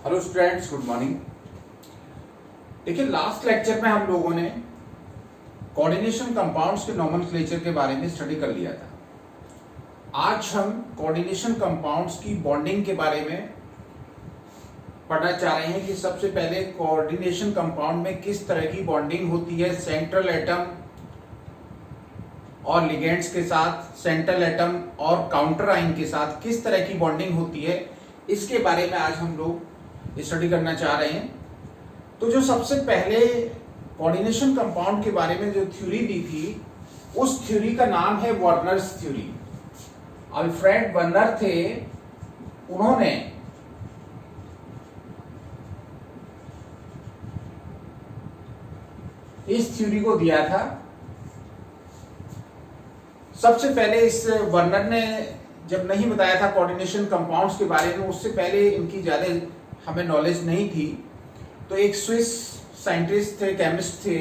Hello students, good morning. देखिए, last lecture में हम लोगों ने कोऑर्डिनेशन कंपाउंड्स के नोमेनक्लेचर के बारे में स्टडी कर लिया था। आज हम कोऑर्डिनेशन कंपाउंड्स की बॉन्डिंग के बारे में पढ़ना चाह रहे हैं कि सबसे पहले कोऑर्डिनेशन कंपाउंड में किस तरह की बॉन्डिंग होती है सेंट्रल एटम और लिगेंड्स के साथ, सेंट्रल एटम और काउंटर आयन के साथ किस तरह की बॉन्डिंग होती है, इसके बारे में आज हम लोग स्टडी करना चाह रहे हैं। तो जो सबसे पहले कोऑर्डिनेशन कंपाउंड के बारे में जो थ्योरी दी थी, उस थ्योरी का नाम है वर्नर्स थ्योरी। अल्फ्रेड वर्नर थे, उन्होंने इस थ्योरी को दिया था। सबसे पहले इस वर्नर ने जब नहीं बताया था कोऑर्डिनेशन कंपाउंड्स के बारे में, उससे पहले इनकी ज्यादा हमें नॉलेज नहीं थी। तो एक स्विस साइंटिस्ट थे, केमिस्ट थे,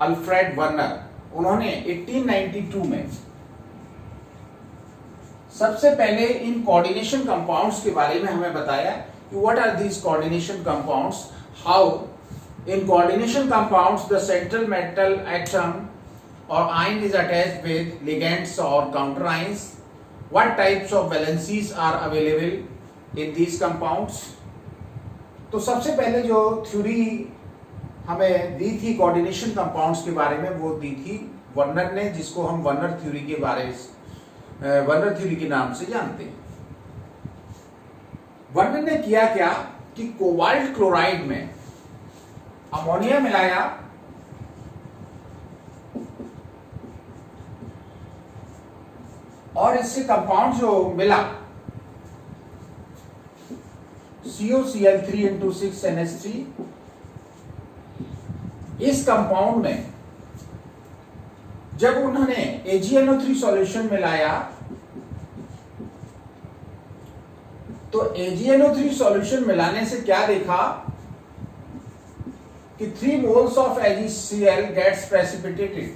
अल्फ्रेड वर्नर, उन्होंने 1892 में सबसे पहले इन कोऑर्डिनेशन कंपाउंड्स के बारे में हमें बताया कि what are these coordination compounds, how in coordination compounds the central metal atom or ion is attached with ligands or counter ions, what types of valencies are available in these compounds। तो सबसे पहले जो theory हमें दी थी coordination compounds के बारे में, वो दी थी वर्नर ने, जिसको हम वर्नर थ्योरी के बारे में वर्नर थ्योरी के नाम से जानते हैं। वर्नर ने किया क्या कि कोबाल्ट क्लोराइड में अमोनिया मिलाया और इससे कंपाउंड जो मिला COCl3 into 6NH3, इस कंपाउंड में जब उन्होंने AgNO3 सॉल्यूशन मिलाया तो AgNO3 सॉल्यूशन मिलाने से क्या देखा कि 3 moles of AgCl gets precipitated।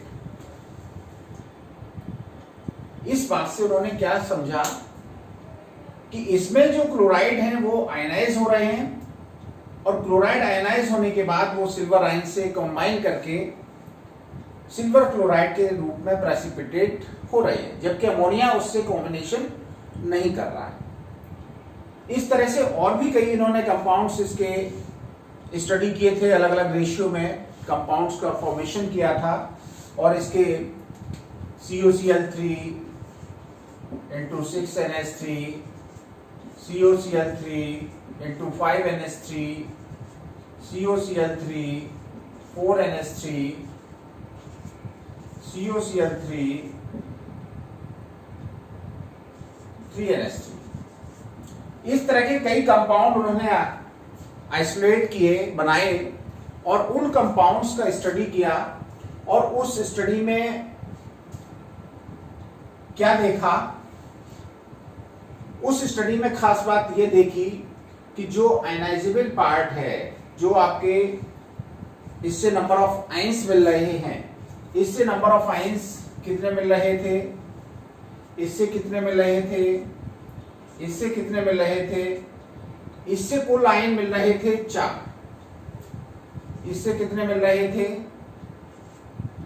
इस बात से उन्होंने क्या समझा कि इसमें जो क्लोराइड हैं वो आयनाइज हो रहे हैं और क्लोराइड आयनाइज होने के बाद वो सिल्वर आयन से कंबाइन करके सिल्वर क्लोराइड के रूप में प्रेसिपिटेट हो रही है, जबकि अमोनिया उससे कॉम्बिनेशन नहीं कर रहा है। इस तरह से और भी कई इन्होंने कंपाउंड्स इसके स्टडी किए थे, अलग अलग रेशियो में कंपाउंड्स का फॉर्मेशन किया था और इसके COCl3 into 6NH3, COCl3 into 5NH3, COCl3 4NH3, COCl3 3NH3, इस तरह के कई कंपाउंड उन्होंने आइसोलेट किए, बनाए और उन कंपाउंड्स का स्टडी किया। और उस स्टडी में क्या देखा, उस स्टडी में खास बात यह देखी कि जो आयनाइजेबल पार्ट है, जो आपके इससे नंबर ऑफ आयंस मिल रहे हैं, इससे नंबर ऑफ आयंस कितने मिल रहे थे, इससे कितने मिल रहे थे, इससे कितने मिल रहे थे, इससे कुल आयन मिल रहे थे 4, इससे कितने मिल रहे थे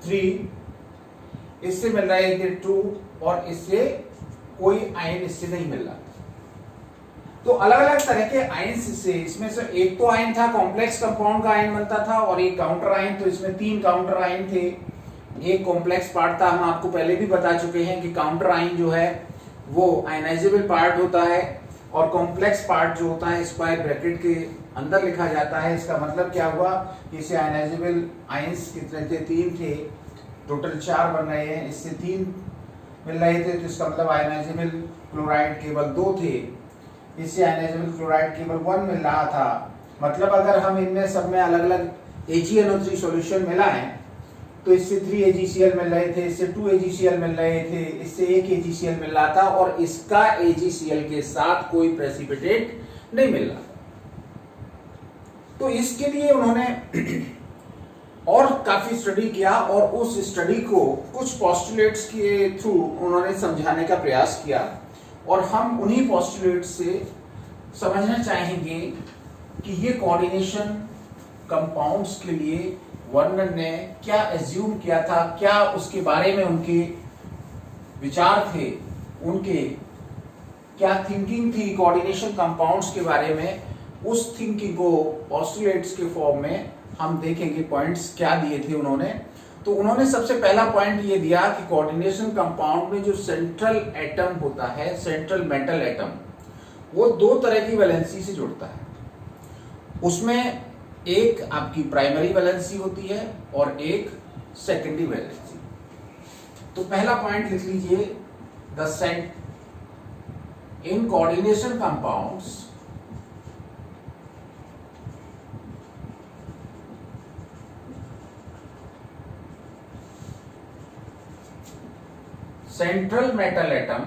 3, इससे मिल रहे थे 2 और इससे कोई आयन इससे नहीं मिल रहा। तो अलग अलग तरह के आयन से, इसमें से एक तो आयन था कॉम्प्लेक्स कंपाउंड का आयन बनता था और एक काउंटर आयन, तो इसमें 3 काउंटर आयन थे। एक कॉम्प्लेक्स पार्ट था, हम आपको पहले भी बता चुके हैं कि काउंटर आयन जो है वो आयनाइजेबल पार्ट होता है और कॉम्प्लेक्स पार्ट जो होता है स्क्वायर ब्रैकेट के अंदर लिखा जाता है। इसका मतलब क्या हुआ, इसे आयनाइजेबल आयंस कितने थे, 3 थे, टोटल 4 बन रहे हैं, इससे 3 मिल रहे थे, तो इसका मतलब आयनाइजेबल क्लोराइड केवल 2 थे, इससे आयनाइजेबल क्लोराइड केवल 1 मिल रहा था। मतलब अगर हम इनमें सब में अलग अलग AgNO3 सॉल्यूशन मिलाएं तो इससे 3 AgCl मिल रहे थे, इससे 2 AgCl मिल रहे थे, इससे 1 AgCl मिल रहा था और इसका AgCl के साथ कोई प्रेसिपिटेट नहीं मिल रहा। तो इसके लिए उन्होंने और काफी स्टडी किया और उस स्टडी को कुछ पोस्टुलेट्स के थ्रू उन्होंने समझाने का प्रयास किया और हम उन्हीं पोस्टुलेट्स से समझना चाहेंगे कि ये कोऑर्डिनेशन कंपाउंड्स के लिए वर्नन ने क्या एज्यूम किया था, क्या उसके बारे में उनके विचार थे, उनके क्या थिंकिंग थी कोऑर्डिनेशन कंपाउंड्स के बारे में। उस थिंकिंग को पोस्टुलेट्स के फॉर्म में हम देखेंगे, पॉइंट्स क्या दिए थे उन्होंने। तो उन्होंने सबसे पहला पॉइंट ये दिया कि कोऑर्डिनेशन कंपाउंड में जो सेंट्रल एटम होता है, सेंट्रल मेटल एटम, वो दो तरह की वैलेंसी से जुड़ता है। उसमें एक आपकी प्राइमरी वैलेंसी होती है और एक सेकेंडरी वैलेंसी। तो पहला पॉइंट लिख लीजिए, the in coordination compounds central metal atom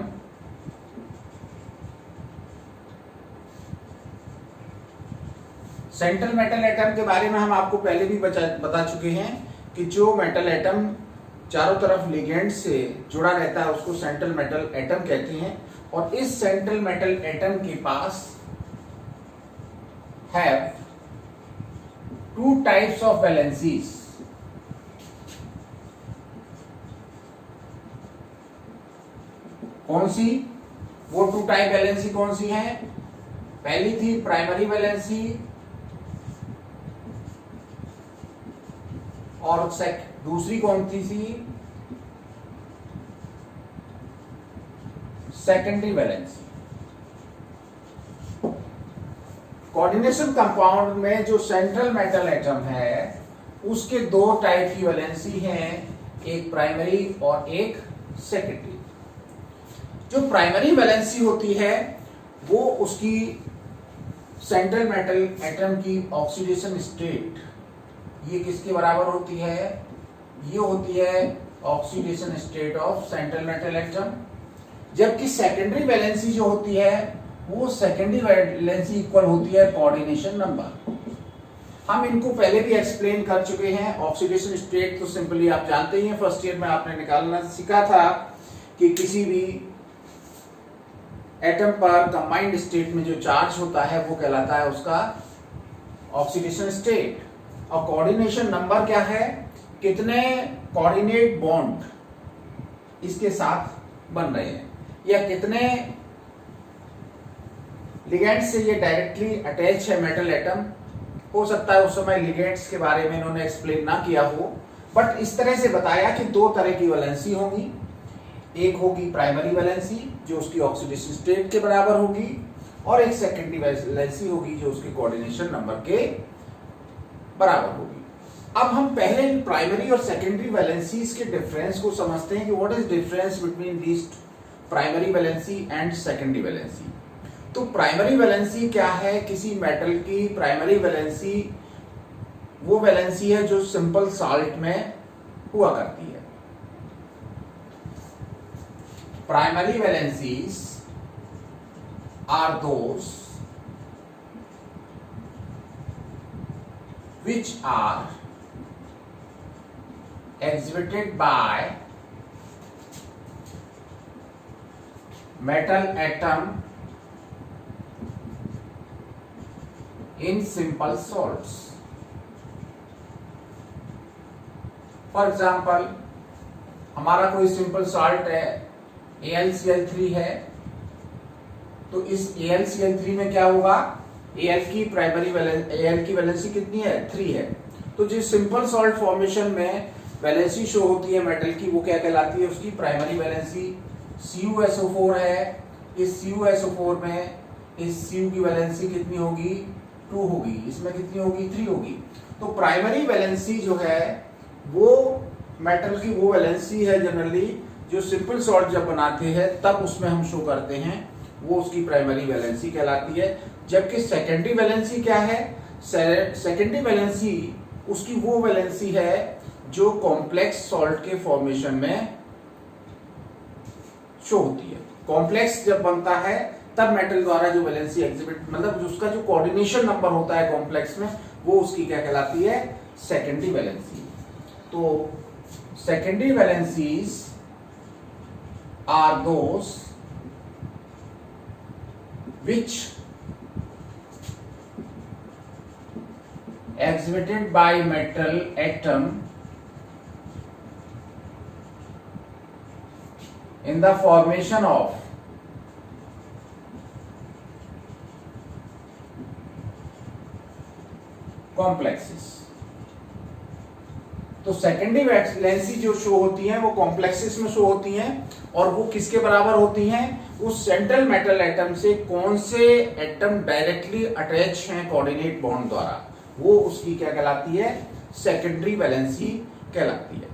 central metal atom के बारे में हम आपको पहले भी बता चुके हैं कि जो मेटल एटम चारों तरफ लिगेंड से जुड़ा रहता है उसको सेंट्रल मेटल एटम कहते हैं। और इस सेंट्रल मेटल एटम के पास have two types of valencies. कौन सी? वो टू टाइप वैलेंसी कौन सी है? पहली थी प्राइमरी वैलेंसी और दूसरी कौन सी थी? Secondary valency. कोऑर्डिनेशन कंपाउंड में जो सेंट्रल मेटल एटम है उसके दो टाइप की वैलेंसी हैं, एक प्राइमरी और एक सेकेंडरी। जो प्राइमरी वैलेंसी होती है वो उसकी सेंट्रल मेटल एटम की ऑक्सीडेशन स्टेट, ये किसके बराबर होती है? ये होती है oxidation state of central metal atom. जबकि सेकेंडरी वैलेंसी जो होती है वो सेकेंडरी वैलेंसी इक्वल होती है कोऑर्डिनेशन नंबर। हम इनको पहले भी एक्सप्लेन कर चुके हैं। ऑक्सीडेशन स्टेट तो सिंपली आप जानते ही हैं, फर्स्ट ईयर में आपने निकालना सीखा था कि किसी भी एटम पर कंबाइंड स्टेट में जो चार्ज होता है वो कहलाता है उसका ऑक्सीडेशन स्टेट। और कोऑर्डिनेशन नंबर क्या है? कितने कोऑर्डिनेट बॉन्ड इसके साथ बन रहे हैं या कितने लिगेंड से ये डायरेक्टली अटैच है मेटल एटम। हो सकता है उस समय लिगेंड्स के बारे में इन्होंने एक्सप्लेन ना किया हो, बट इस तरह से बताया कि दो तरह की वैलेंसी होगी। एक होगी प्राइमरी वैलेंसी जो उसकी ऑक्सीडेशन स्टेट के बराबर होगी, और एक सेकेंडरी वैलेंसी होगी जो उसके कोऑर्डिनेशन नंबर के बराबर होगी। अब हम पहले प्राइमरी और सेकेंडरी वैलेंसीज के डिफरेंस को समझते हैं कि what is difference between these primary valency and secondary valency. तो प्राइमरी वैलेंसी क्या है? किसी मेटल की प्राइमरी वैलेंसी वो वैलेंसी है जो सिंपल सॉल्ट में हुआ करती है। Primary valencies are those which are exhibited by metal atom in simple salts. For example, हमारा कोई सिंपल सॉल्ट है AlCl3 है, तो इस AlCl3 में क्या होगा? Al की प्राइमरी Al की वैलेंसी कितनी है? 3 है। तो जिस सिंपल सॉल्ट फॉर्मेशन में वैलेंसी शो होती है मेटल की वो क्या कहलाती है? उसकी प्राइमरी वैलेंसी CuSO4 है। इस CuSO4 में इस Cu की वैलेंसी कितनी होगी? 2 होगी। इसमें कितनी होगी? 3 होगी। तो प्राइमरी वैलेंसी जो है वो मेटल की वो वैलेंसी है जनरली जो सिंपल सॉल्ट जब बनाते हैं तब उसमें हम शो करते हैं, वो उसकी प्राइमरी वैलेंसी कहलाती है। जबकि सेकेंडरी वैलेंसी क्या है? सेकेंडरी वैलेंसी उसकी वो वैलेंसी है जो कॉम्प्लेक्स सॉल्ट के फॉर्मेशन में शो होती है। कॉम्प्लेक्स जब बनता है तब मेटल द्वारा जो वैलेंसी एग्जिबिट, मतलब उसका जो कोऑर्डिनेशन नंबर होता है कॉम्प्लेक्स में, वो उसकी क्या कहलाती है? Secondary valency. तो secondary valencies are those which exhibited by metal atom in the formation of complexes। तो सेकेंडरी वैलेंसी जो शो होती है वो कॉम्प्लेक्सेस में शो होती हैं, और वो किसके बराबर होती हैं? उस सेंट्रल मेटल एटम से कौन से एटम डायरेक्टली अटैच हैं कोऑर्डिनेट बॉन्ड द्वारा, वो उसकी क्या कहलाती है? सेकेंडरी वैलेंसी कहलाती है।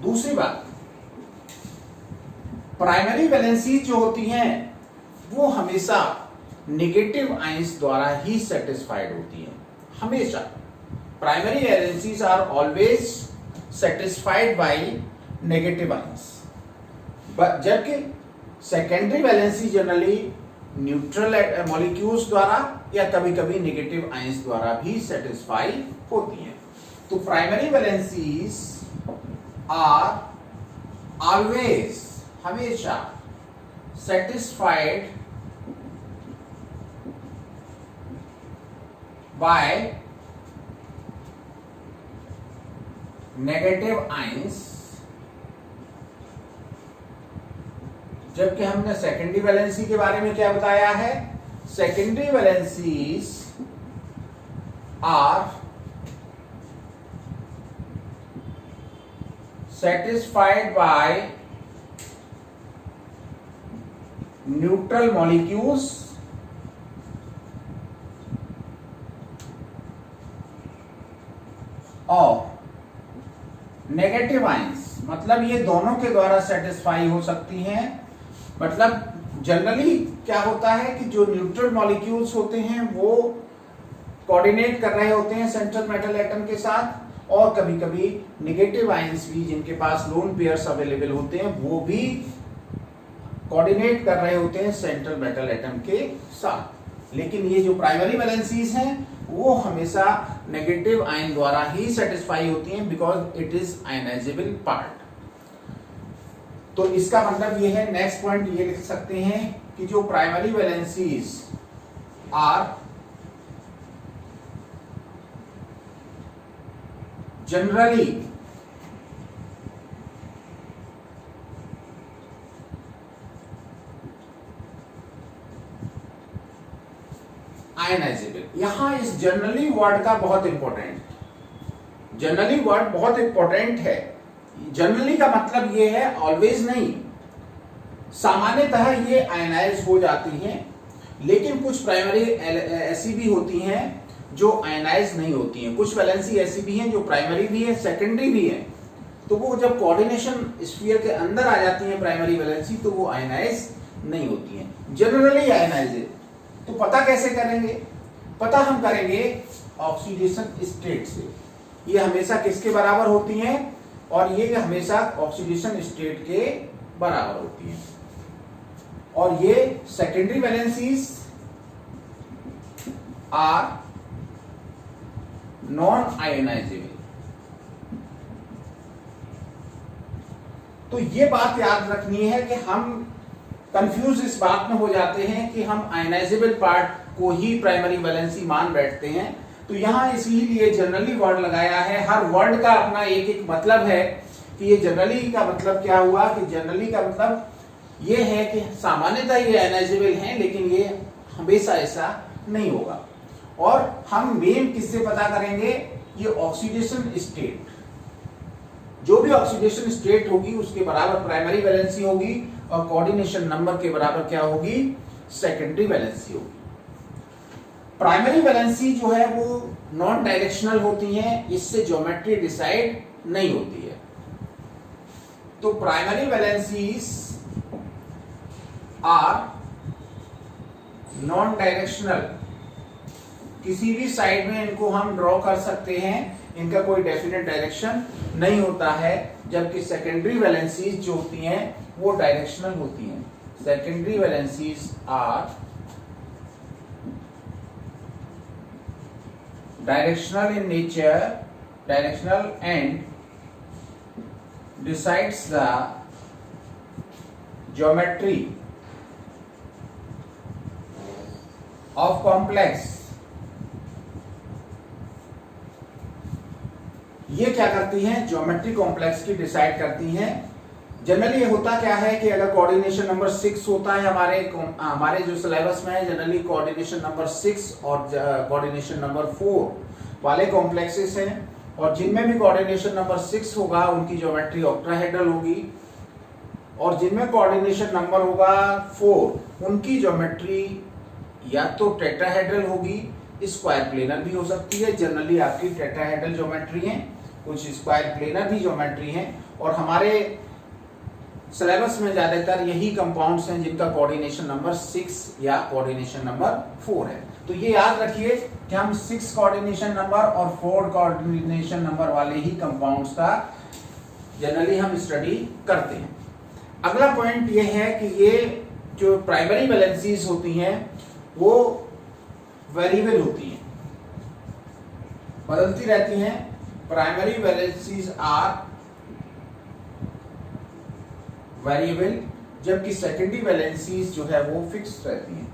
दूसरी बात, प्राइमरी वैलेंसी जो होती हैं वो हमेशा नेगेटिव आयंस द्वारा ही सेटिस्फाइड होती हैं। हमेशा primary valencies are always satisfied by negative ions, जबकि secondary valency generally neutral molecules द्वारा या कभी कभी नेगेटिव आयंस द्वारा भी सेटिस्फाई होती हैं। तो प्राइमरी वैलेंसीज आर ऑलवेज, हमेशा सेटिस्फाइड बाय नेगेटिव आयंस, जबकि हमने सेकेंडरी वैलेंसी के बारे में क्या बताया है? Secondary valencies are satisfied by neutral molecules और नेगेटिव आयंस, मतलब ये दोनों के द्वारा सेटिस्फाई हो सकती हैं। मतलब जनरली क्या होता है कि जो न्यूट्रल मॉलिक्यूल्स होते हैं वो कोऑर्डिनेट कर रहे होते हैं सेंट्रल मेटल एटम के साथ, और कभी कभी नेगेटिव आयंस भी जिनके पास लोन पेयर्स अवेलेबल होते हैं वो भी कोऑर्डिनेट कर रहे होते हैं सेंट्रल मेटल एटम के साथ। लेकिन ये जो प्राइमरी वैलेंसीज हैं वो हमेशा नेगेटिव आयन द्वारा ही सेटिस्फाई होती हैं, because it is ionisable part. तो इसका मतलब ये है, नेक्स्ट पॉइंट ये लिख सकते हैं कि जो primary valencies are generally ionizable. यहां इस जनरली वर्ड का बहुत इंपॉर्टेंट, जनरली वर्ड बहुत इंपॉर्टेंट है। जनरली का मतलब ये है ऑलवेज नहीं, सामान्यतः ये आयनाइज हो जाती हैं, लेकिन कुछ प्राइमरी ऐसी भी होती हैं जो आयनाइज नहीं होती हैं। कुछ वैलेंसी ऐसी भी हैं जो प्राइमरी भी है सेकेंडरी भी है, तो वो जब कोऑर्डिनेशन स्फीयर के अंदर आ जाती हैं प्राइमरी वैलेंसी तो वो आयनाइज नहीं होती हैं, जनरली आयनाइज है। तो पता कैसे करेंगे? पता हम करेंगे ऑक्सीडेशन स्टेट से। ये हमेशा किसके बराबर होती हैं? और ये हमेशा ऑक्सीडेशन स्टेट के बराबर होती हैं। और ये secondary valencies are non ionizable. तो ये बात याद रखनी है कि हम कंफ्यूज इस बात में हो जाते हैं कि हम आयनाइजेबल पार्ट को ही प्राइमरी वैलेंसी मान बैठते हैं। तो यहां इसीलिए जनरली वर्ड लगाया है। हर वर्ड का अपना एक एक मतलब है कि ये जनरली का मतलब क्या हुआ कि जनरली का मतलब ये है कि सामान्यतः ये आयनाइजेबल हैं, लेकिन ये हमेशा ऐसा नहीं होगा। और हम मेन किससे पता करेंगे? ये ऑक्सीडेशन स्टेट, जो भी ऑक्सीडेशन स्टेट होगी उसके बराबर प्राइमरी वैलेंसी होगी और कोऑर्डिनेशन नंबर के बराबर क्या होगी? सेकेंडरी वैलेंसी होगी। प्राइमरी वैलेंसी जो है वो नॉन डायरेक्शनल होती है, इससे ज्योमेट्री डिसाइड नहीं होती है। तो primary valencies are non directional, किसी भी साइड में इनको हम ड्रॉ कर सकते हैं, इनका कोई डेफिनेट डायरेक्शन नहीं होता है। जबकि सेकेंडरी वैलेंसीज जो होती हैं वो डायरेक्शनल होती हैं। Secondary valencies are directional in nature, directional and decides the geometry of complex ये क्या करती हैं, ज्योमेट्री कॉम्प्लेक्स की डिसाइड करती हैं। जनरली ये होता क्या है कि अगर कोऑर्डिनेशन नंबर 6 होता है हमारे जो सिलेबस में है, जनरली कोऑर्डिनेशन नंबर 6 और कोऑर्डिनेशन नंबर 4 वाले कॉम्प्लेक्सेस हैं, और जिनमें भी कोऑर्डिनेशन नंबर 6 होगा उनकी ज्योमेट्री ऑक्टाहेड्रल होगी, और जिनमें कोऑर्डिनेशन नंबर होगा 4 उनकी ज्योमेट्री या तो टेट्राहेड्रल होगी, स्क्वायर प्लेनर भी हो सकती है। जनरली आपकी टेट्राहेड्रल ज्योमेट्री है, कुछ स्क्वायर प्लेनर भी ज्योमेट्री है, और हमारे सिलेबस में ज्यादातर यही कंपाउंड्स हैं जिनका कोऑर्डिनेशन नंबर 6 या कोऑर्डिनेशन नंबर 4 है। तो ये याद रखिए कि हम 6 कोऑर्डिनेशन नंबर और 4 कोऑर्डिनेशन नंबर वाले ही कंपाउंड्स का जनरली हम स्टडी करते हैं। अगला पॉइंट ये है कि ये जो प्राइमरी वैलेंसीज होती हैं वो वेरिएबल होती हैं, बदलती रहती हैं। प्राइमरी वैलेंसीज आर वेरिएबल, जबकि सेकेंडरी वैलेंसीज जो है वो फिक्स रहती हैं।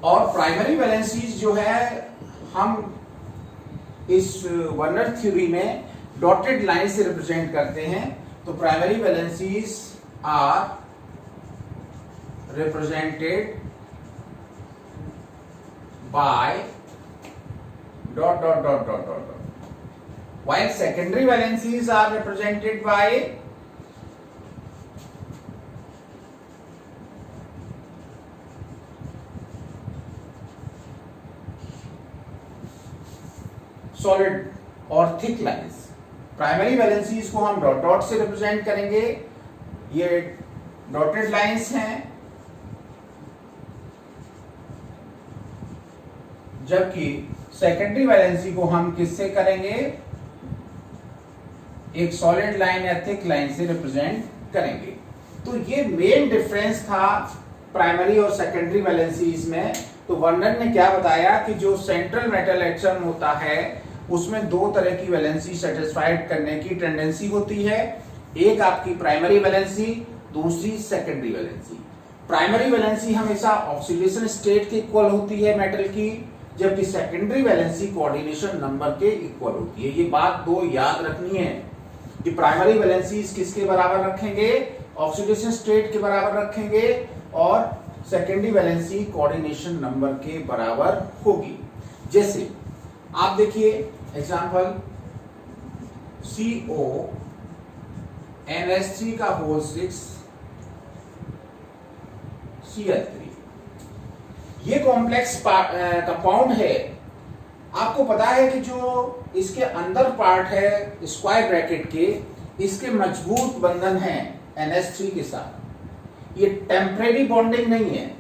और प्राइमरी वैलेंसीज जो है हम इस वर्नर थ्योरी में डॉटेड लाइन से रिप्रेजेंट करते हैं। तो primary valencies are represented by dot dot dot dot dot, while secondary valencies are represented by solid और thick lines। प्राइमरी वैलेंसीज को हम डॉट डॉट से रिप्रेजेंट करेंगे, ये डॉटेड लाइंस हैं, जबकि सेकेंडरी वैलेंसी को हम किससे करेंगे, एक सॉलिड लाइन या थिक लाइन से रिप्रेजेंट करेंगे। तो ये मेन डिफरेंस था प्राइमरी और सेकेंडरी वैलेंसीज में। तो वर्नर ने क्या बताया कि जो सेंट्रल मेटल एटम होता है उसमें दो तरह की वैलेंसी सेटिस्फाइड करने की टेंडेंसी होती है, एक आपकी प्राइमरी वैलेंसी, दूसरी सेकेंडरी वैलेंसी। प्राइमरी वैलेंसी हमेशा ऑक्सीडेशन स्टेट के इक्वल होती है मेटल की, जबकि सेकेंडरी वैलेंसी कोऑर्डिनेशन नंबर के इक्वल होती है। ये बात दो याद रखनी है कि प्राइमरी वैलेंसी किसके बराबर रखेंगे, ऑक्सीडेशन स्टेट के बराबर रखेंगे, और सेकेंडरी वैलेंसी कोऑर्डिनेशन नंबर के बराबर होगी। जैसे आप देखिए एग्जांपल CO NH3 का होल 6 Cl3, ये कॉम्प्लेक्स कंपाउंड है। आपको पता है कि जो इसके अंदर पार्ट है स्क्वायर ब्रैकेट के, इसके मजबूत बंधन है NH3 के साथ। ये टेम्परेरी बॉन्डिंग नहीं है,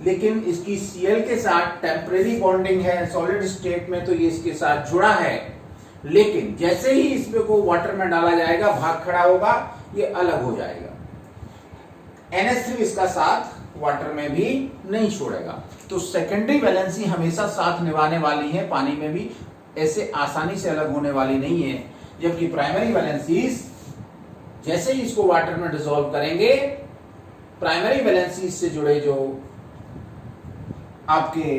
लेकिन इसकी Cl के साथ टेम्परेरी बॉन्डिंग है सॉलिड स्टेट में, तो ये इसके साथ जुड़ा है। लेकिन जैसे ही इसमें को वाटर में डाला जाएगा, भाग खड़ा होगा, ये अलग हो जाएगा। NH3 इसका साथ वाटर में भी नहीं छोड़ेगा। तो सेकेंडरी वैलेंसी हमेशा साथ निभाने वाली है, पानी में भी ऐसे आसानी से अलग होने वाली नहीं है। जबकि प्राइमरी वैलेंसीज जैसे ही इसको वाटर में डिसॉल्व करेंगे, प्राइमरी वैलेंसीज से जुड़े जो आपके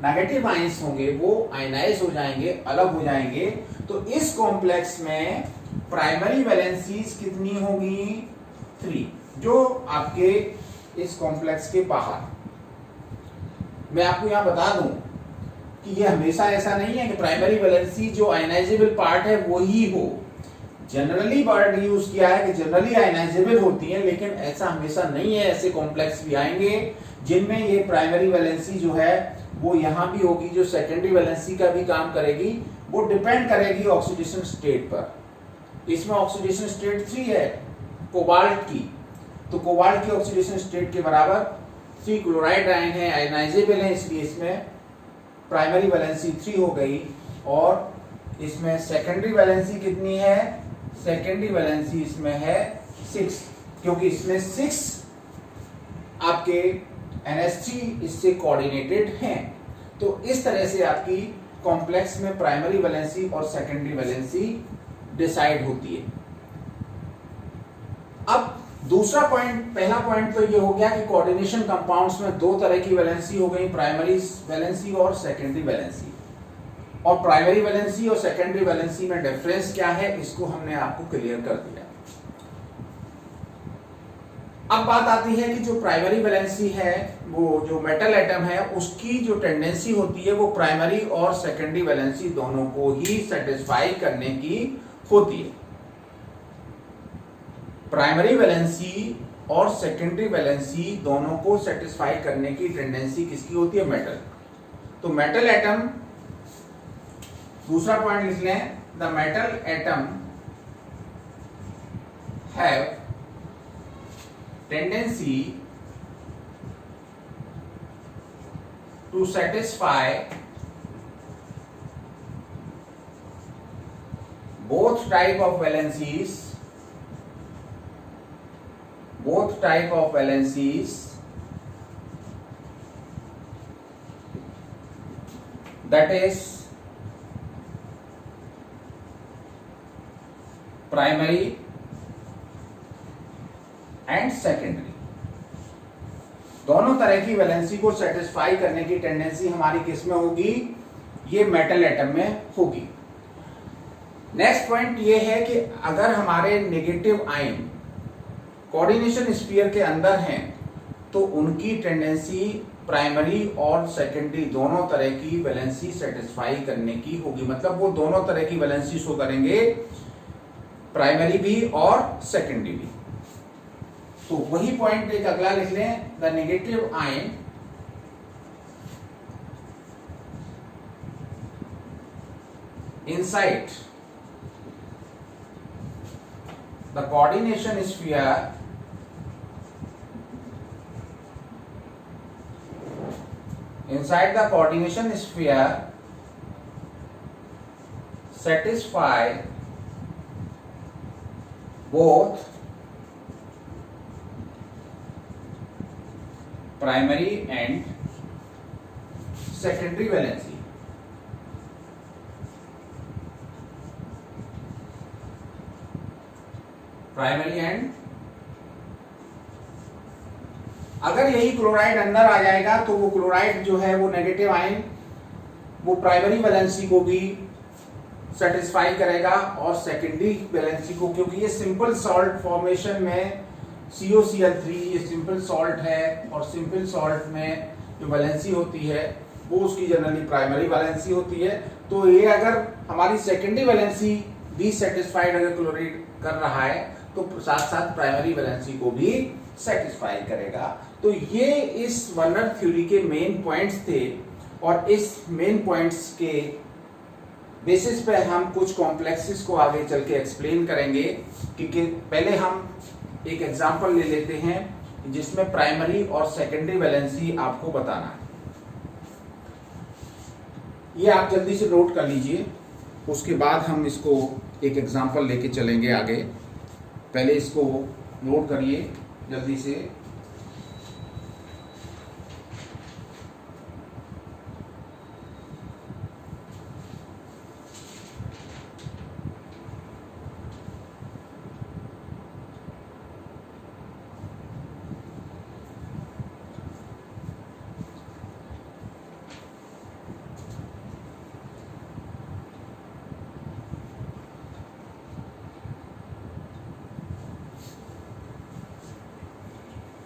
नेगेटिव आयंस होंगे वो आयनाइज हो जाएंगे, अलग हो जाएंगे। तो इस कॉम्प्लेक्स में प्राइमरी वैलेंसीज कितनी होगी, 3, जो आपके इस कॉम्प्लेक्स के बाहर। मैं आपको यहां बता दूं कि ये हमेशा ऐसा नहीं है कि प्राइमरी वैलेंसी जो आयनाइजेबल पार्ट है वो ही हो। जनरली वर्ड यूज किया है कि जनरली आयनाइजेबल होती है, लेकिन ऐसा हमेशा नहीं है। ऐसे कॉम्प्लेक्स भी आएंगे जिनमें ये प्राइमरी वैलेंसी जो है वो यहां भी होगी, जो सेकेंडरी वैलेंसी का भी काम करेगी। वो डिपेंड करेगी ऑक्सीडेशन स्टेट पर। इसमें ऑक्सीडेशन स्टेट 3 है कोबाल्ट की, तो कोबाल्ट की ऑक्सीडेशन स्टेट के बराबर 3 क्लोराइड आयन है, आयनाइजेबल है, इसलिए इसमें प्राइमरी वैलेंसी 3 हो गई। और इसमें सेकेंडरी वैलेंसी कितनी है, सेकेंडरी वैलेंसी इसमें है 6, क्योंकि इसमें 6 आपके NH3 इससे कोऑर्डिनेटेड हैं। तो इस तरह से आपकी कॉम्प्लेक्स में प्राइमरी वैलेंसी और सेकेंडरी वैलेंसी डिसाइड होती है। अब दूसरा पॉइंट, पहला पॉइंट तो ये हो गया कि कोऑर्डिनेशन कंपाउंड्स में दो तरह की वैलेंसी हो गई, प्राइमरी वैलेंसी और सेकेंडरी वैलेंसी। और प्राइमरी वैलेंसी और सेकेंडरी वैलेंसी में डिफरेंस क्या है, इसको हमने आपको क्लियर कर दिया। अब बात आती है कि जो प्राइमरी वैलेंसी है, वो जो मेटल एटम है, उसकी जो टेंडेंसी होती है वो प्राइमरी और सेकेंडरी वैलेंसी दोनों को ही सेटिस्फाई करने की होती है। प्राइमरी वैलेंसी और सेकेंडरी वैलेंसी दोनों को सेटिस्फाई करने की टेंडेंसी किसकी होती है, मेटल। तो मेटल एटम, दूसरा पॉइंट लिख लें, the metal atom have tendency to satisfy both type of valencies, that is primary and secondary। दोनों तरह की वैलेंसी को सेटिस्फाई करने की टेंडेंसी हमारी किस में होगी, ये मेटल एटम में होगी। नेक्स्ट पॉइंट ये है कि अगर हमारे नेगेटिव आयन कोऑर्डिनेशन स्फीयर के अंदर हैं तो उनकी टेंडेंसी प्राइमरी और सेकेंडरी दोनों तरह की वैलेंसी सेटिस्फाई करने की होगी। मतलब वो दोनों तरह की वैलेंसी शो करेंगे, प्राइमरी भी और सेकेंडरी भी। तो वही पॉइंट एक अगला लिख लें, the negative ion inside the coordination sphere satisfy both primary and secondary valency. Primary and, अगर यही क्लोराइड अंदर आ जाएगा तो वो क्लोराइड जो है वो नेगेटिव आयन वो प्राइमरी वैलेंसी को भी सेटिस्फाई करेगा और सेकेंडरी वैलेंसी को, क्योंकि ये सिंपल सॉल्ट फॉर्मेशन में COCl3 ये सिंपल सॉल्ट है और सिंपल सॉल्ट में जो वैलेंसी होती है वो उसकी जनरली प्राइमरी वैलेंसी होती है। तो ये अगर हमारी सेकेंडरी वैलेंसी भी सेटिस्फाइड अगर क्लोराइड कर रहा है तो साथ साथ प्राइमरी वैलेंसी को भी सेटिस्फाई करेगा। तो ये इस वर्नर थ्योरी के मेन पॉइंट्स थे और इस मेन पॉइंट्स के बेसिस पे हम कुछ कॉम्प्लेक्सेस को आगे चल के एक्सप्लेन करेंगे। क्योंकि पहले हम एक एग्जांपल ले लेते हैं जिसमें प्राइमरी और सेकेंडरी वैलेंसी आपको बताना है। ये आप जल्दी से नोट कर लीजिए, उसके बाद हम इसको एक एग्जांपल लेके चलेंगे आगे। पहले इसको नोट करिए जल्दी से।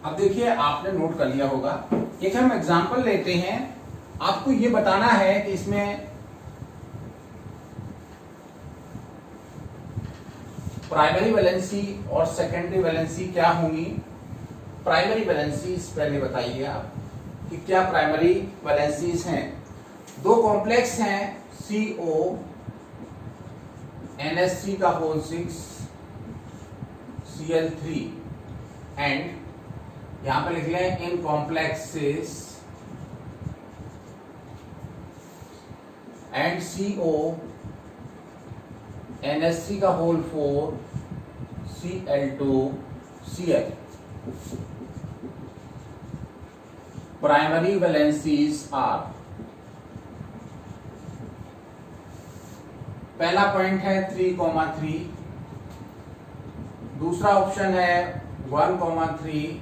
अब देखिए आपने नोट कर लिया होगा। एक हम एग्जांपल लेते हैं, आपको ये बताना है कि इसमें प्राइमरी वैलेंसी और सेकेंडरी वैलेंसी क्या होंगी। प्राइमरी वैलेंसीज पहले बताइए आप कि क्या प्राइमरी वैलेंसीज हैं। दो कॉम्प्लेक्स हैं CO NH3 का होल 6 Cl3 एंड यहां पर लिख लें इन कॉम्प्लेक्सेस एंड CO NH3 का whole 4 Cl2Cl। Primary valencies are, पहला पॉइंट है 3,3, दूसरा ऑप्शन है 1,3,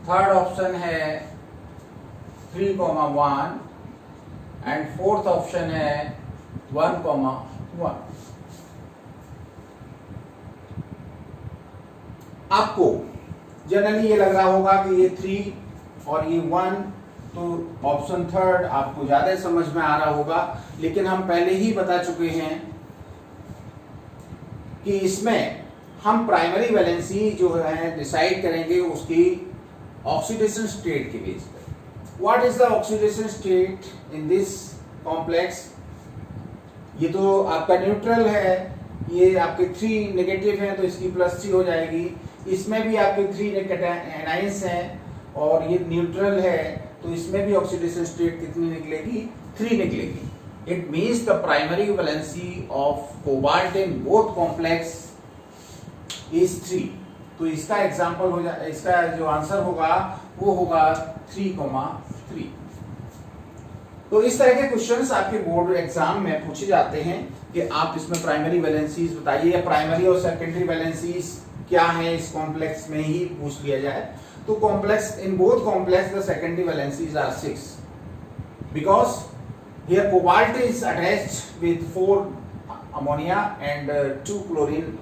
थर्ड ऑप्शन है 3,1 एंड फोर्थ ऑप्शन है 1,1। आपको जनरली ये लग रहा होगा कि ये 3 और ये 1, तो ऑप्शन थर्ड आपको ज्यादा समझ में आ रहा होगा, लेकिन हम पहले ही बता चुके हैं कि इसमें हम प्राइमरी वैलेंसी जो है डिसाइड करेंगे उसकी ऑक्सीडेशन स्टेट के बेस पर। What is the oxidation state in this complex? ये तो आपका न्यूट्रल है, ये आपके 3 नेगेटिव है तो इसकी +3 हो जाएगी। इसमें भी आपके 3 एनाइंस हैं और ये न्यूट्रल है, तो इसमें भी ऑक्सीडेशन स्टेट कितनी निकलेगी? 3 निकलेगी। It means the primary valency of cobalt in both complex is 3। तो इसका एग्जांपल हो जाए, इसका जो आंसर होगा वो होगा 3,3। तो इस तरह के क्वेश्चंस आपके बोर्ड एग्जाम में पूछे जाते हैं कि आप इसमें प्राइमरी वैलेंसीज बताइए, या प्राइमरी और सेकेंडरी वैलेंसीज क्या है इस कॉम्प्लेक्स में ही पूछ लिया जाए। तो complex in both complex the secondary valencies are 6 because here cobalt is attached with 4 ammonia and 2 chlorine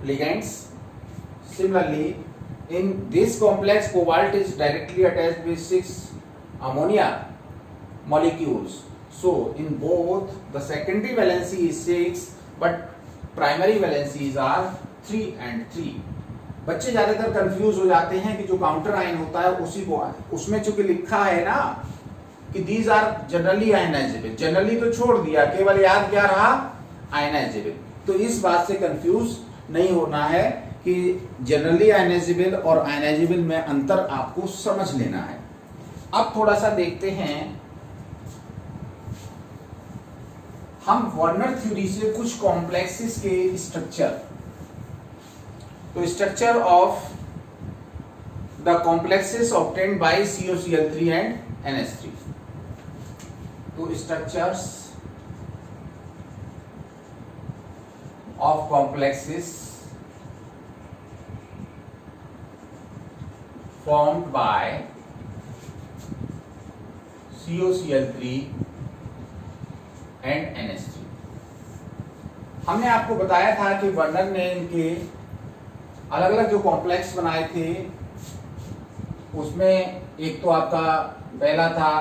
ligands. Similarly, in this complex cobalt is directly attached with 6 ammonia molecules. So in both the secondary valency is 6 but primary valencies are 3 and 3. बच्चे ज्यादातर confuse हो जाते हैं कि जो counter ion होता है उसी को, उसमें चूंकि लिखा है ना कि these are generally ionizable, generally तो छोड़ दिया, केवल याद क्या रहा? आयनाइजेबल। तो इस बात से कंफ्यूज नहीं होना है कि जनरली आयनाइजेबल और आयनाइजेबल में अंतर आपको समझ लेना है। अब थोड़ा सा देखते हैं हम वर्नर थ्योरी से कुछ कॉम्प्लेक्सेस के स्ट्रक्चर। तो structure of the complexes obtained by COCl3 and NH3। तो structures of complexes formed by COCl3 and NH3। हमने आपको बताया था कि वर्नर ने इनके अलग अलग जो कॉम्प्लेक्स बनाए थे उसमें एक तो आपका पहला था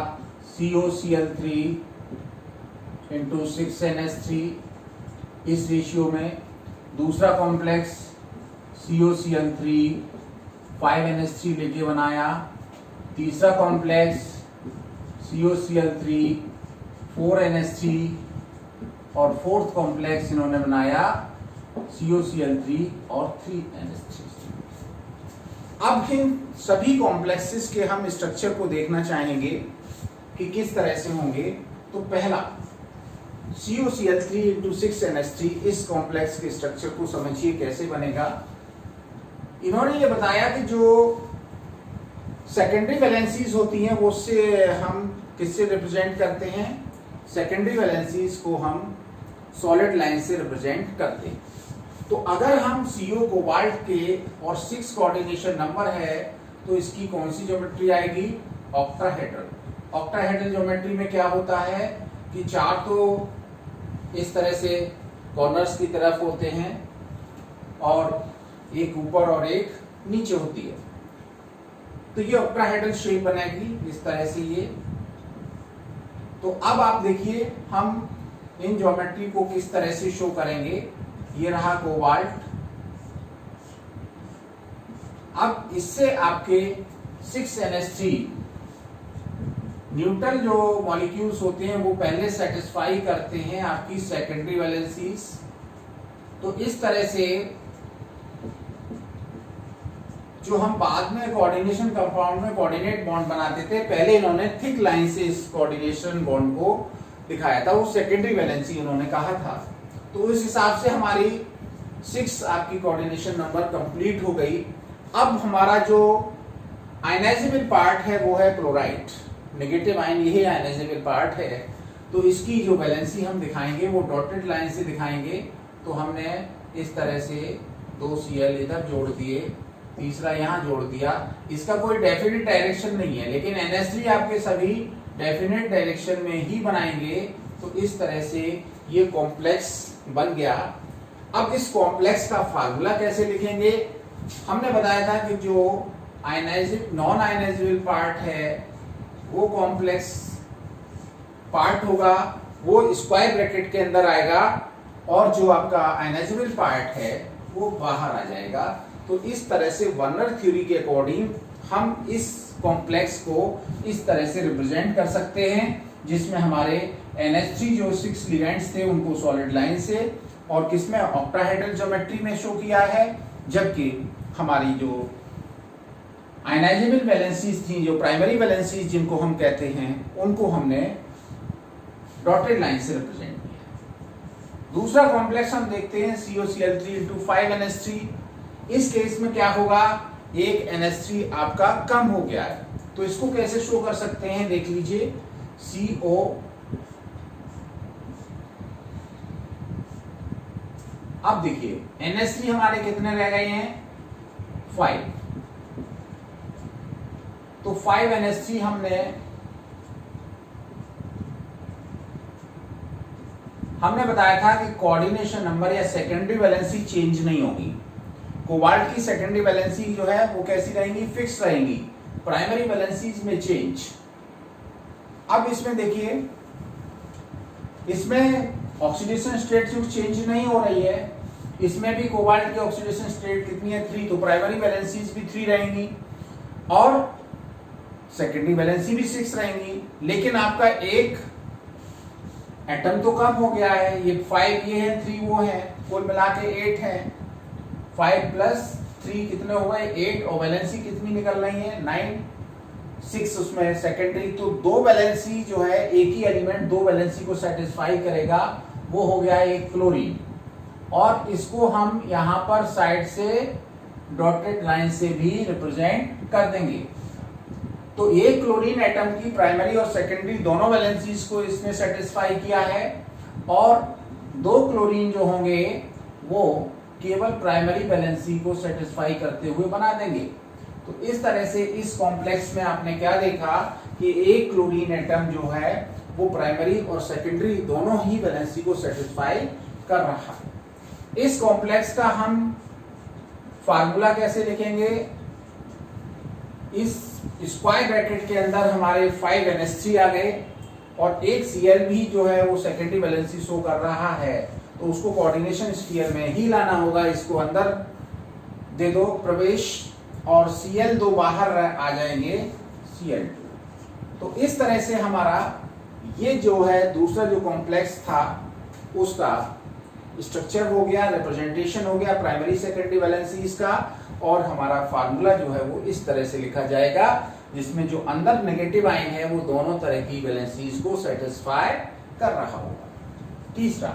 COCl3 into 6NH3 इस रेशियो में, दूसरा कॉम्प्लेक्स COCl3 5NH3 लेके बनाया, तीसरा कॉम्प्लेक्स COCl3 4NH3 और फोर्थ कॉम्प्लेक्स इन्होंने बनाया COCl3 और 3NH3। अब इन सभी कॉम्प्लेक्सेस के हम स्ट्रक्चर को देखना चाहेंगे कि किस तरह से होंगे। तो पहला COCl3 into 6NH3, इस कॉम्प्लेक्स के स्ट्रक्चर को समझिए कैसे बनेगा। इन्होंने ये बताया कि जो सेकेंडरी वैलेंसीज होती हैं वो उससे हम किससे रिप्रेजेंट करते हैं? सेकेंडरी वैलेंसीज को हम सॉलिड लाइन से रिप्रेजेंट करते हैं। तो अगर हम CO कोबाल्ट के और 6 कोऑर्डिनेशन नंबर है तो इसकी कौन सी ज्योमेट्री आएगी? ऑक्टाहेड्रल। ऑक्टाहेड्रल ज्योमेट्री में क्या होता है कि 4 तो इस तरह से कॉर्नर्स की तरफ होते हैं और एक ऊपर और एक नीचे होती है, तो ये ऑक्टाहेड्रल शेप बनेगी इस तरह से ये। तो अब आप देखिए हम इन ज्योमेट्री को किस तरह से शो करेंगे। ये रहा कोबाल्ट। अब इससे आपके 6NH3 न्यूट्रल जो मॉलिक्यूल्स होते हैं वो पहले सेटिस्फाई करते हैं आपकी सेकेंडरी वैलेंसीज। तो इस तरह से जो हम बाद में कोऑर्डिनेशन कंपाउंड में कोऑर्डिनेट बॉन्ड बनाते थे, पहले इन्होंने थिक लाइन से इस कोऑर्डिनेशन बॉन्ड को दिखाया था, वो सेकेंडरी वैलेंसी इन्होंने कहा था। तो इस हिसाब से हमारी 6 आपकी कोऑर्डिनेशन नंबर कंप्लीट हो गई। अब हमारा जो आयनाइजेबल पार्ट है वो है क्लोराइड, नेगेटिव आयन यही आयनाइजेबल पार्ट है। तो इसकी जो वैलेंसी हम दिखाएंगे वो डॉटेड लाइन से दिखाएंगे। तो हमने इस तरह से 2 Cl इधर जोड़ दिए, तीसरा यहाँ जोड़ दिया। इसका कोई डेफिनेट डायरेक्शन नहीं है, लेकिन NH3 आपके सभी डेफिनेट डायरेक्शन में ही बनाएंगे। तो इस तरह से ये कॉम्प्लेक्स बन गया। अब इस कॉम्प्लेक्स का फार्मूला कैसे लिखेंगे? हमने बताया था कि जो नॉन आयनाइजेबल पार्ट है वो कॉम्प्लेक्स पार्ट होगा, वो स्क्वायर ब्रैकेट के अंदर आएगा, और जो आपका आयनाइजेबल पार्ट है वो बाहर आ जाएगा। तो इस तरह से वर्नर थ्योरी के अकॉर्डिंग हम इस कॉम्प्लेक्स को इस तरह से रिप्रेजेंट कर सकते हैं, जिसमें हमारे NH3 जो 6 लिगेंड्स थे उनको सॉलिड लाइन से और किसमें ऑक्टाहेड्रल ज्योमेट्री में शो किया है, जबकि हमारी जो आयनाइजेबल वैलेंसीज थी, जो प्राइमरी वैलेंसीज जिनको हम कहते हैं, उनको हमने डॉटेड लाइन से रिप्रेजेंट किया। दूसरा कॉम्प्लेक्स हम देखते हैं COCl3 × 5NH3। इस केस में क्या होगा, एक NH3 आपका कम हो गया है, तो इसको कैसे शो कर सकते हैं देख लीजिए। CO अब देखिए NH3 हमारे कितने रह गए हैं, 5। तो 5NH3 हमने बताया था कि कोऑर्डिनेशन नंबर या सेकेंडरी वैलेंसी चेंज नहीं होगी। कोबाल्ट की सेकेंडरी वैलेंसी जो है वो कैसी रहेंगी, फिक्स रहेंगी। प्राइमरी वैलेंसीज में चेंज। अब इसमें देखिए, इसमें ऑक्सीडेशन स्टेट चेंज नहीं हो रही है, इसमें भी कोबाल्ट की ऑक्सीडेशन स्टेट कितनी है, 3, तो प्राइमरी वैलेंसीज भी 3 रहेंगी और सेकेंडरी वैलेंसी भी 6 रहेंगी। लेकिन आपका एक एटम तो कम हो गया है, ये 5 ये है, 3 वो है, कुल मिला के 8 है। 5 + 3 कितने हो गए, 8, और वैलेंसी कितनी निकल रही है, 9, 6 उसमें सेकेंडरी। तो 2 वैलेंसी जो है, एक ही एलिमेंट 2 वैलेंसी को सेटिस्फाई करेगा, वो हो गया एक क्लोरीन। और इसको हम यहां पर साइड से डॉटेड लाइन से भी रिप्रेजेंट कर देंगे। तो एक क्लोरीन एटम की प्राइमरी और सेकेंडरी दोनों वैलेंसीज को इसने सेटिस्फाई किया है, और 2 क्लोरीन जो होंगे वो केवल प्राइमरी वैलेंसी को सेटिस्फाई करते हुए बना देंगे। तो इस तरह से इस कॉम्प्लेक्स में आपने क्या देखा कि एक क्लोरीन एटम जो है वो प्राइमरी और सेकेंडरी दोनों ही वैलेंसी को सेटिस्फाई कर रहा है। इस कॉम्प्लेक्स का हम फार्मूला कैसे लिखेंगे, इस स्क्वायर ब्रैकेट के अंदर हमारे 5NH3 आ गए, और एक Cl भी जो है वो सेकेंडरी वैलेंसी शो कर रहा है, तो उसको कोऑर्डिनेशन स्फीयर में ही लाना होगा। इसको अंदर दे दो प्रवेश, और Cl2 बाहर आ जाएंगे, Cl2। तो इस तरह से हमारा ये जो है दूसरा जो कॉम्प्लेक्स था उसका स्ट्रक्चर हो गया, रिप्रेजेंटेशन हो गया प्राइमरी सेकेंडरी वैलेंसीज का, और हमारा फार्मूला जो है वो इस तरह से लिखा जाएगा, जिसमें जो अंदर नेगेटिव आयन है वो दोनों तरह की वैलेंसीज को सेटिस्फाई कर रहा होगा। तीसरा,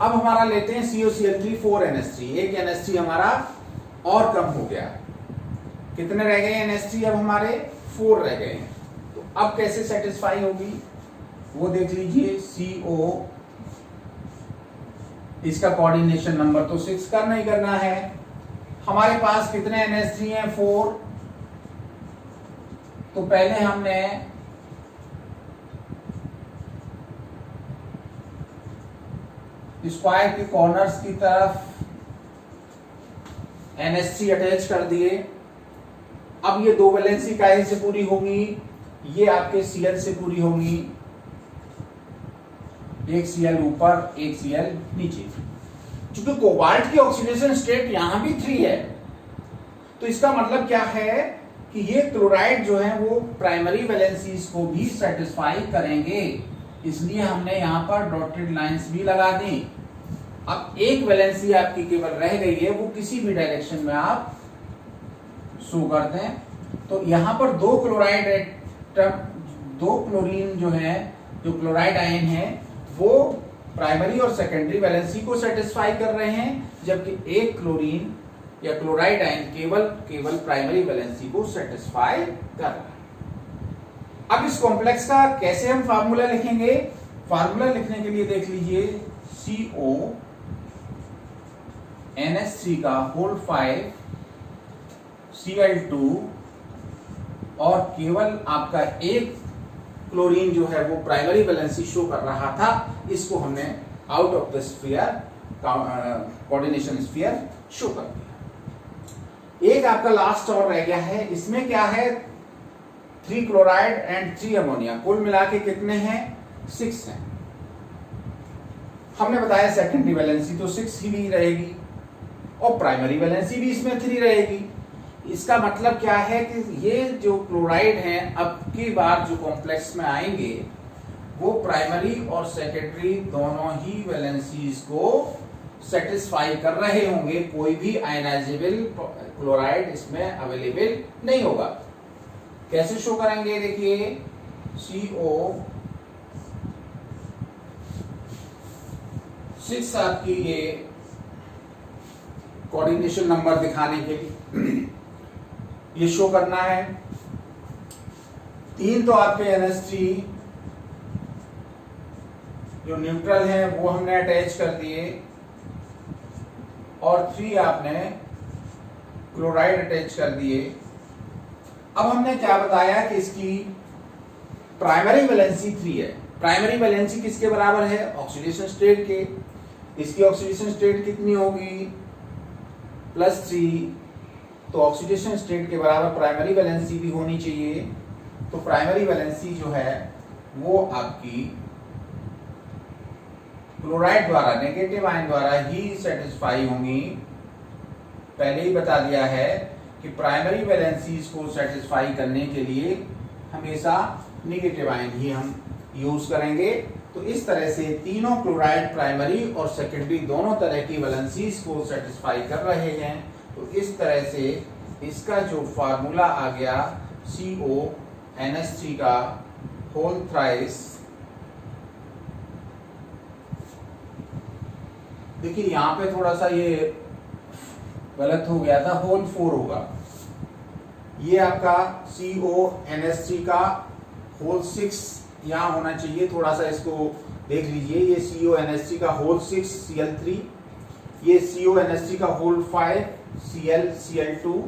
अब हमारा लेते हैं COCl3 4NH3। एक NH3 हमारा और कम हो गया, कितने रह गए NH3 अब हमारे 4 रह गए हैं। तो अब कैसे सेटिस्फाई होगी वो देख लीजिए। CO, इसका कोऑर्डिनेशन नंबर तो 6 करना ही करना है। हमारे पास कितने NH3 हैं, 4। तो पहले हमने स्क्वायर के कॉर्नर्स की तरफ NH3 अटैच कर दिए। अब ये 2 वैलेंसी काहे से पूरी होंगी, ये आपके Cl से पूरी होंगी, एक Cl ऊपर एक Cl नीचे। क्योंकि कोबाल्ट की ऑक्सीडेशन स्टेट यहां भी 3 है, तो इसका मतलब क्या है कि ये क्लोराइड जो है वो प्राइमरी वैलेंसीज को भी सेटिस्फाई करेंगे, इसलिए हमने यहां पर डॉटेड लाइंस भी लगा दी। अब एक वैलेंसी आपकी केवल रह गई है, वो किसी भी डायरेक्शन में आप शो कर दें। तो यहां पर 2 क्लोरीन जो है, जो क्लोराइड आयन है, वो प्राइमरी और सेकेंडरी वैलेंसी को सेटिस्फाई कर रहे हैं, जबकि एक क्लोरीन या क्लोराइड आयन केवल प्राइमरी वैलेंसी को सेटिस्फाई कर रहा है। अब इस कॉम्प्लेक्स का कैसे हम फार्मूला लिखेंगे, फार्मूला लिखने के लिए देख लीजिए CO NH3 का होल 5 Cl2 और केवल आपका एक क्लोरीन जो है वो प्राइमरी वैलेंसी शो कर रहा था, इसको हमने out of the sphere coordination sphere show कर दिया। एक आपका लास्ट और रह गया है, इसमें क्या है 3 क्लोराइड एंड 3 अमोनिया, कुल मिला के कितने हैं 6 हैं। हमने बताया सेकेंडरी वैलेंसी तो 6 ही रहेगी और प्राइमरी वैलेंसी भी इसमें 3 रहेगी। इसका मतलब क्या है कि ये जो क्लोराइड हैं अब की बार जो कॉम्प्लेक्स में आएंगे वो प्राइमरी और सेकेंडरी दोनों ही वैलेंसीज को सेटिस्फाई कर रहे होंगे, कोई भी आयनाइजेबल क्लोराइड इसमें अवेलेबल नहीं होगा। कैसे शो करेंगे, देखिए CO6 आपकी ये कोऑर्डिनेशन नंबर दिखाने के लिए ये शो करना है। 3 तो आपके NH3 जो न्यूट्रल है वो हमने अटैच कर दिए और 3 आपने क्लोराइड अटैच कर दिए। अब हमने क्या बताया कि इसकी प्राइमरी वैलेंसी 3 है। प्राइमरी वैलेंसी किसके बराबर है, ऑक्सीडेशन स्टेट के। इसकी ऑक्सीडेशन स्टेट कितनी होगी +3, तो ऑक्सीडेशन स्टेट के बराबर प्राइमरी वैलेंसी भी होनी चाहिए। तो प्राइमरी वैलेंसी जो है वो आपकी क्लोराइड द्वारा, नेगेटिव आयन द्वारा ही सेटिस्फाई होंगी। पहले ही बता दिया है कि प्राइमरी वैलेंसीज को सेटिस्फाई करने के लिए हमेशा नेगेटिव आयन ही हम यूज करेंगे। तो इस तरह से तीनों क्लोराइड प्राइमरी और सेकेंडरी दोनों तरह की वैलेंसीज को सेटिस्फाई कर रहे हैं। तो इस तरह से इसका जो फार्मूला आ गया CONH3 का होल थ्राइस, देखिए यहां पे थोड़ा सा ये गलत हो गया था, होल 4 होगा। ये आपका CONH3 का होल 6 यहां होना चाहिए, थोड़ा सा इसको देख लीजिए। ये CONH3 का होल 6 Cl3, ये CONH3 का होल 5 Cl2,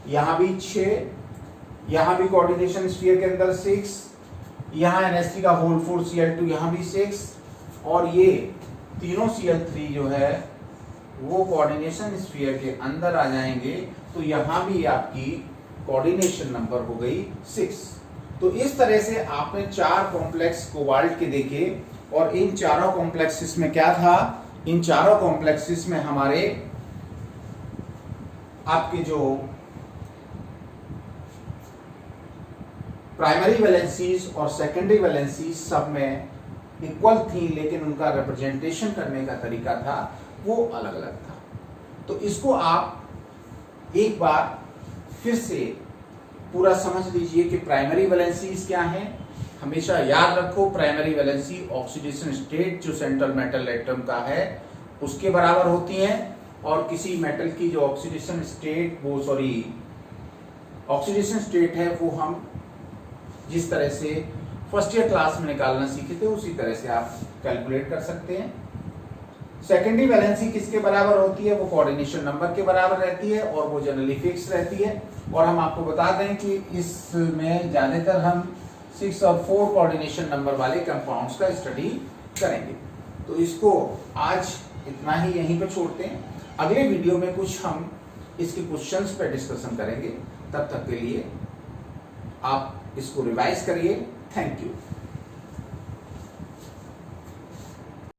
यहां भी 6, यहां भी कोऑर्डिनेशन स्फीयर के अंदर 6, यहां NH3 का होल 4 Cl2, यहां भी 6 और ये तीनों Cl3 जो है वो कोऑर्डिनेशन स्फीयर के अंदर आ जाएंगे। तो यहां भी आपकी कोऑर्डिनेशन नंबर हो गई 6। तो इस तरह से आपने 4 कॉम्प्लेक्स कोबाल्ट के देखे और इन चारों कॉम्प्लेक्सेस में क्या था, इन चारों कॉम्प्लेक्सेस में हमारे आपके जो प्राइमरी वैलेंसीज और सेकेंडरी वैलेंसीज सब में इक्वल थी, लेकिन उनका रिप्रेजेंटेशन करने का तरीका था वो अलग अलग था। तो इसको आप एक बार फिर से पूरा समझ लीजिए कि प्राइमरी वैलेंसीज क्या हैं। हमेशा याद रखो प्राइमरी वैलेंसी ऑक्सीडेशन स्टेट जो सेंट्रल मेटल एटम का है उसके बराबर होती है, और किसी मेटल की जो ऑक्सीडेशन स्टेट ऑक्सीडेशन स्टेट है वो हम जिस तरह से फर्स्ट ईयर क्लास में निकालना सीखे थे उसी तरह से आप कैलकुलेट कर सकते हैं। सेकेंडरी वैलेंसी किसके बराबर होती है, वो कोऑर्डिनेशन नंबर के बराबर रहती है और वो जनरली फिक्स रहती है। और हम आपको बता दें कि इसमें ज्यादातर हम 6 और 4 कोऑर्डिनेशन नंबर वाले कंपाउंड्स का स्टडी करेंगे। तो इसको आज इतना ही यहीं पे छोड़ते हैं। अगले वीडियो में कुछ हम इसके क्वेश्चंस पे डिस्कशन करेंगे। तब तक के लिए आप इसको रिवाइज करिए। Thank you.